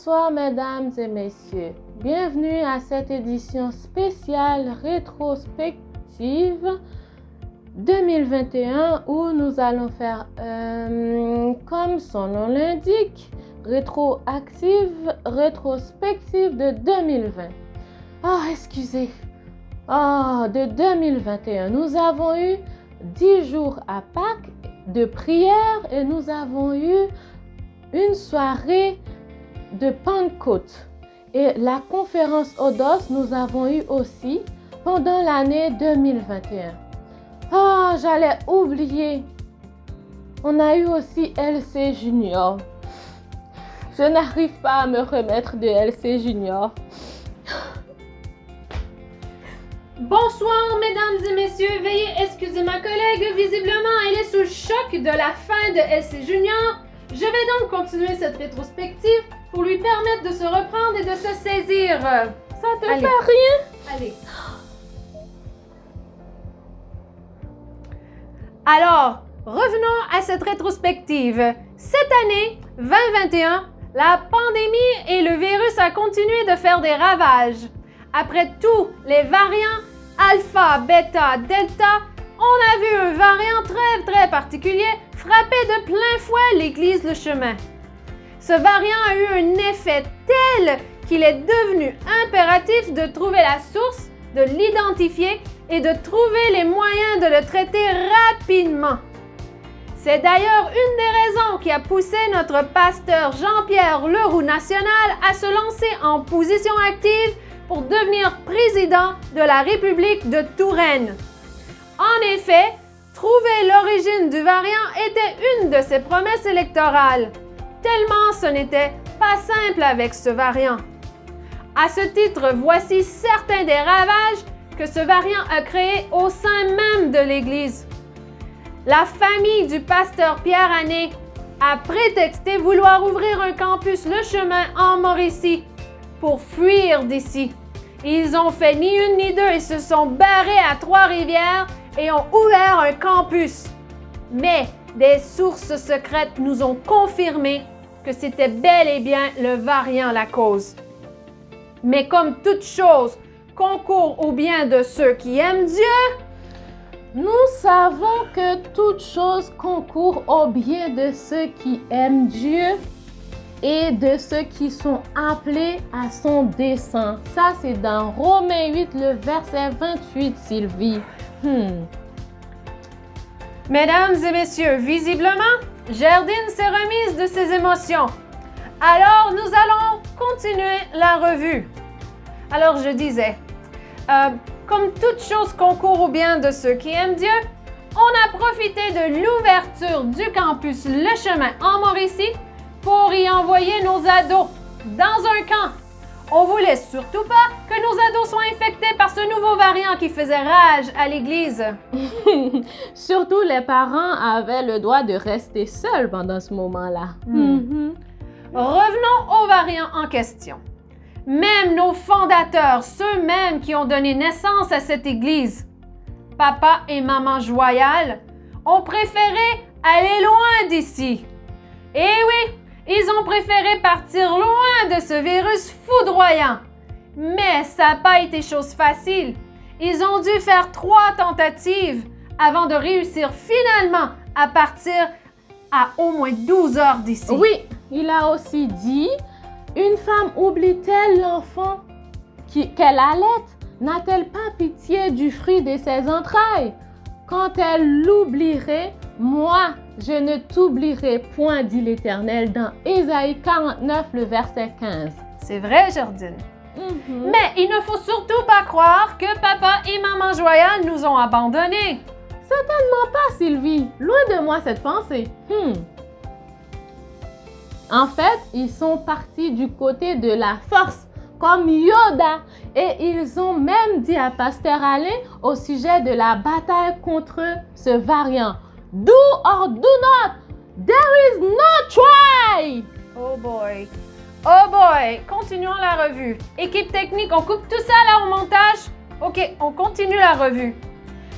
Bonsoir mesdames et messieurs, bienvenue à cette édition spéciale rétrospective 2021 où nous allons faire, comme son nom l'indique, rétrospective de 2020. De 2021. Nous avons eu 10 jours à Pâques de prière et nous avons eu une soirée de Pentecôte. Et la conférence Odos, nous avons eu aussi pendant l'année 2021. J'allais oublier. On a eu aussi LC Junior. Je n'arrive pas à me remettre de LC Junior. Bonsoir mesdames et messieurs, veuillez excuser ma collègue, visiblement elle est sous le choc de la fin de LC Junior. Je vais donc continuer cette rétrospective pour lui permettre de se reprendre et de se saisir. Ça te fait rien? Allez. Alors, revenons à cette rétrospective. Cette année, 2021, la pandémie et le virus a continué de faire des ravages. Après tous les variants alpha, bêta, delta, on a vu un variant très particulier frapper de plein fouet l'église Le Chemin. Ce variant a eu un effet tel qu'il est devenu impératif de trouver la source, de l'identifier et de trouver les moyens de le traiter rapidement. C'est d'ailleurs une des raisons qui a poussé notre pasteur Jean-Pierre Leroux National à se lancer en position active pour devenir président de la République de Touraine. En effet, trouver l'origine du variant était une de ses promesses électorales, tellement ce n'était pas simple avec ce variant. À ce titre, voici certains des ravages que ce variant a créés au sein même de l'Église. La famille du pasteur Pierre Ané a prétexté vouloir ouvrir un campus Le Chemin en Mauricie pour fuir d'ici. Ils ont fait ni une ni deux et se sont barrés à Trois-Rivières et ont ouvert un campus. Mais des sources secrètes nous ont confirmé que c'était bel et bien le variant la cause. Mais comme toute chose concourt au bien de ceux qui aiment Dieu, nous savons que toute chose concourt au bien de ceux qui aiment Dieu et de ceux qui sont appelés à son dessein. Ça, c'est dans Romains 8, le verset 28, Sylvie. Mesdames et messieurs, visiblement, Gerdine s'est remise de ses émotions. Alors, nous allons continuer la revue. Alors, je disais, comme toute chose concourt au bien de ceux qui aiment Dieu, on a profité de l'ouverture du campus Le Chemin en Mauricie pour y envoyer nos ados dans un camp. On voulait surtout pas que nos ados soient infectés par ce nouveau variant qui faisait rage à l'église. Surtout les parents avaient le droit de rester seuls pendant ce moment-là. Revenons au variant en question. Même nos fondateurs, ceux-mêmes qui ont donné naissance à cette église, papa et maman Joyal, ont préféré aller loin d'ici. Eh oui, ils ont préféré partir loin de ce virus foudroyant. Mais ça n'a pas été chose facile. Ils ont dû faire 3 tentatives avant de réussir finalement à partir à au moins 12 heures d'ici. Oui, il a aussi dit, une femme oublie-t-elle l'enfant qu'elle allaite? N'a-t-elle pas pitié du fruit de ses entrailles? Quand elle l'oublierait, moi, je ne t'oublierai point, dit l'Éternel dans Ésaïe 49, le verset 15. C'est vrai, Gerdine. Mais il ne faut surtout pas croire que papa et maman Joyal nous ont abandonnés. Certainement pas, Sylvie. Loin de moi cette pensée. En fait, ils sont partis du côté de la force, comme Yoda. Et ils ont même dit à Pasteur Alain au sujet de la bataille contre ce variant. Do or do not, there is no try. Oh boy. Oh boy. Continuons la revue. Équipe technique, on coupe tout ça là au montage? Ok, on continue la revue.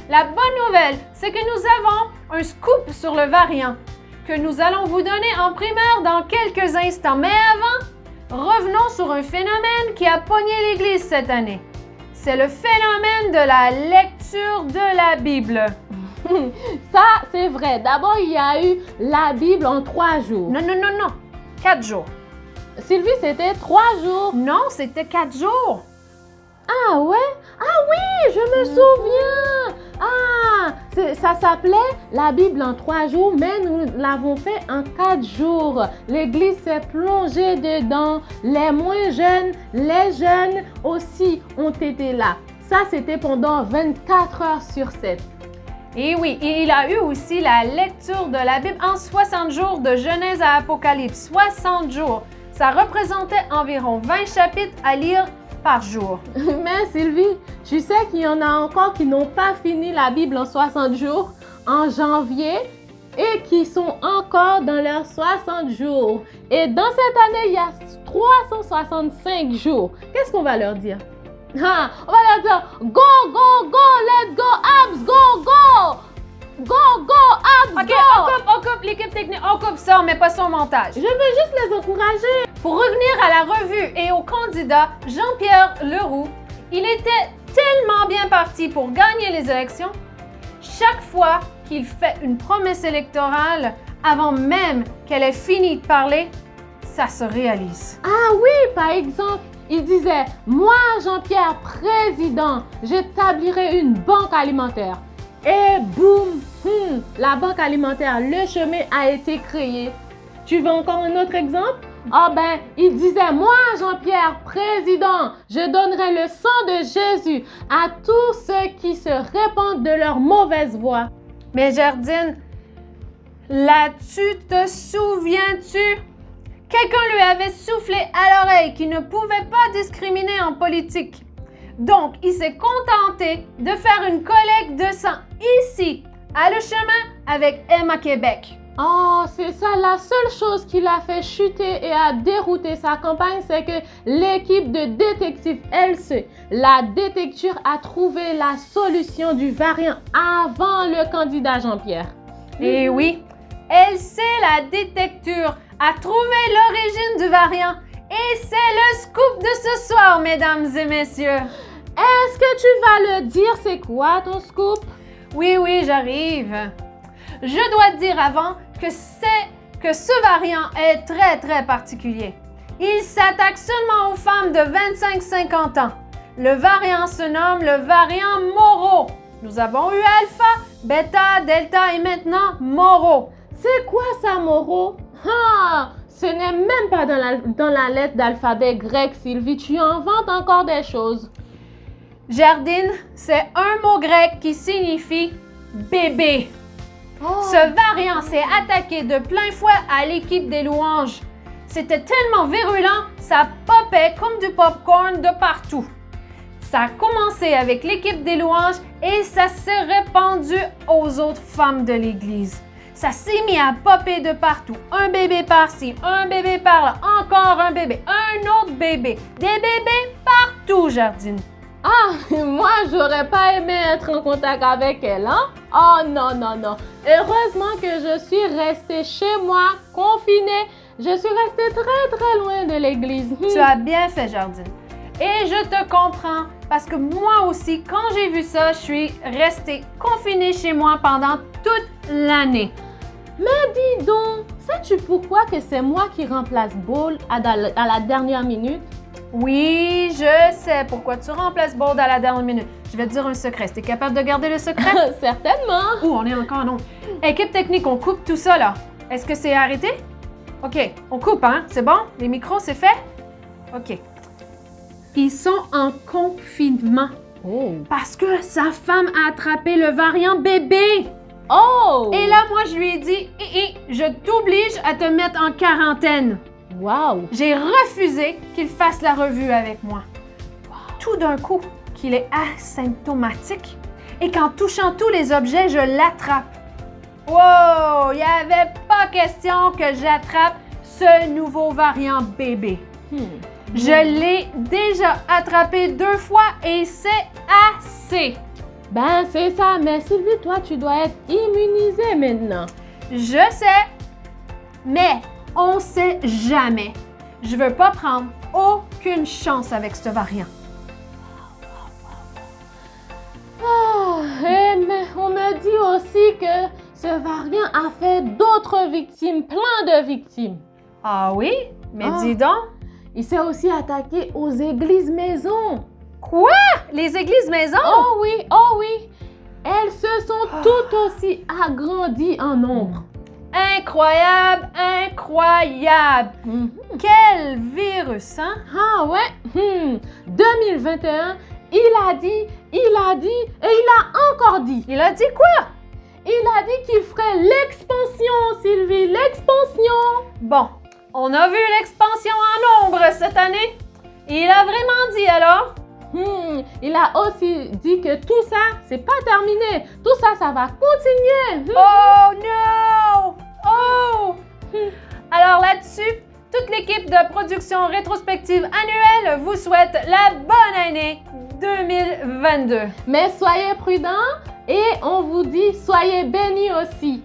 La bonne nouvelle, c'est que nous avons un scoop sur le variant que nous allons vous donner en primeur dans quelques instants. Mais avant, revenons sur un phénomène qui a pogné l'Église cette année. C'est le phénomène de la lecture de la Bible. Ça, c'est vrai. D'abord, il y a eu la Bible en 3 jours. Non, 4 jours. Sylvie, c'était 3 jours. Non, c'était 4 jours. Ah ouais? Ah oui, je me souviens. Ah, ça s'appelait la Bible en 3 jours, mais nous l'avons fait en 4 jours. L'Église s'est plongée dedans. Les moins jeunes, les jeunes aussi ont été là. Ça, c'était pendant 24 heures sur 7. Et oui, et il a eu aussi la lecture de la Bible en 60 jours de Genèse à Apocalypse. 60 jours. Ça représentait environ 20 chapitres à lire par jour. Mais Sylvie, tu sais qu'il y en a encore qui n'ont pas fini la Bible en 60 jours en janvier et qui sont encore dans leurs 60 jours. Et dans cette année, il y a 365 jours. Qu'est-ce qu'on va leur dire? Ah, on va leur dire go, go, go, let's go, abs, go, go! Go, go, abs, OK, go! on coupe l'équipe technique, on coupe ça, on met pas ça au montage. Je veux juste les encourager. Pour revenir à la revue et au candidat Jean-Pierre Leroux, il était tellement bien parti pour gagner les élections. Chaque fois qu'il fait une promesse électorale, avant même qu'elle ait fini de parler, ça se réalise. Ah oui, par exemple, il disait « Moi, Jean-Pierre, président, j'établirai une banque alimentaire. » Et boum, la banque alimentaire, le chemin a été créé. Tu veux encore un autre exemple? Ah ben, il disait « Moi, Jean-Pierre, président, je donnerai le sang de Jésus à tous ceux qui se répandent de leur mauvaise voie. » Mais Gerdine, là-dessus, te souviens-tu? Quelqu'un lui avait soufflé à l'oreille qu'il ne pouvait pas discriminer en politique. Donc, il s'est contenté de faire une collecte de sang ici, à Le Chemin, avec Emma Québec. Oh, c'est ça, la seule chose qui l'a fait chuter et a dérouté sa campagne, c'est que l'équipe de détectives LC, la détecture, a trouvé la solution du variant avant le candidat Jean-Pierre. Et oui, LC, la détecture, a trouvé l'origine du variant. Et c'est le scoop de ce soir, mesdames et messieurs. Est-ce que tu vas le dire, c'est quoi ton scoop? Oui, j'arrive. Je dois te dire avant que ce variant est très particulier. Il s'attaque seulement aux femmes de 25-50 ans. Le variant se nomme le variant Moro. Nous avons eu Alpha, Beta, Delta et maintenant Moro. C'est quoi ça, Moro? Ah, ce n'est même pas dans la lettre d'alphabet grec, Sylvie. Tu inventes encore des choses. Gerdine, c'est un mot grec qui signifie bébé. Oh. Ce variant s'est attaqué de plein fouet à l'équipe des louanges. C'était tellement virulent, ça popait comme du popcorn de partout. Ça a commencé avec l'équipe des louanges et ça s'est répandu aux autres femmes de l'église. Ça s'est mis à popper de partout. Un bébé par-ci, un bébé par-là, encore un bébé, un autre bébé. Des bébés partout, Gerdine. Ah, moi, j'aurais pas aimé être en contact avec elle, hein? Oh non. Heureusement que je suis restée chez moi, confinée. Je suis restée très loin de l'église. Tu as bien fait, Gerdine. Et je te comprends, parce que moi aussi, quand j'ai vu ça, je suis restée confinée chez moi pendant toute l'année. Mais dis donc, sais-tu pourquoi que c'est moi qui remplace Ball à la dernière minute? Oui, je sais pourquoi tu remplaces Bold à la dernière minute. Je vais te dire un secret. Es-tu capable de garder le secret? Certainement. On est encore non. Équipe technique, on coupe tout ça là. Est-ce que c'est arrêté? OK, on coupe, hein? C'est bon? Les micros, c'est fait? OK. Ils sont en confinement. Oh. Parce que sa femme a attrapé le variant bébé. Oh! Et là, moi, je lui ai dit, je t'oblige à te mettre en quarantaine. Wow! J'ai refusé qu'il fasse la revue avec moi. Tout d'un coup, qu'il est asymptomatique et qu'en touchant tous les objets, je l'attrape. Wow! Il n'y avait pas question que j'attrape ce nouveau variant bébé. Je l'ai déjà attrapé 2 fois et c'est assez. Ben, c'est ça. Mais Sylvie, toi, tu dois être immunisée maintenant. Je sais, mais on sait jamais. Je veux pas prendre aucune chance avec ce variant. Mais on me dit aussi que ce variant a fait d'autres victimes, plein de victimes. Ah oui? Mais dis donc. Il s'est aussi attaqué aux églises maisons. Quoi? Les églises maisons? Oh oui. Elles se sont toutes aussi agrandies en nombre. Incroyable! Quel virus, hein? Ah ouais? 2021, il a dit, et il a encore dit. Il a dit quoi? Il a dit qu'il ferait l'expansion, Sylvie, l'expansion. Bon, on a vu l'expansion en nombre cette année. Il a vraiment dit alors? Il a aussi dit que tout ça, c'est pas terminé. Tout ça, ça va continuer. Oh no! Oh! Alors là-dessus, toute l'équipe de production rétrospective annuelle vous souhaite la bonne année 2022. Mais soyez prudents et on vous dit soyez bénis aussi.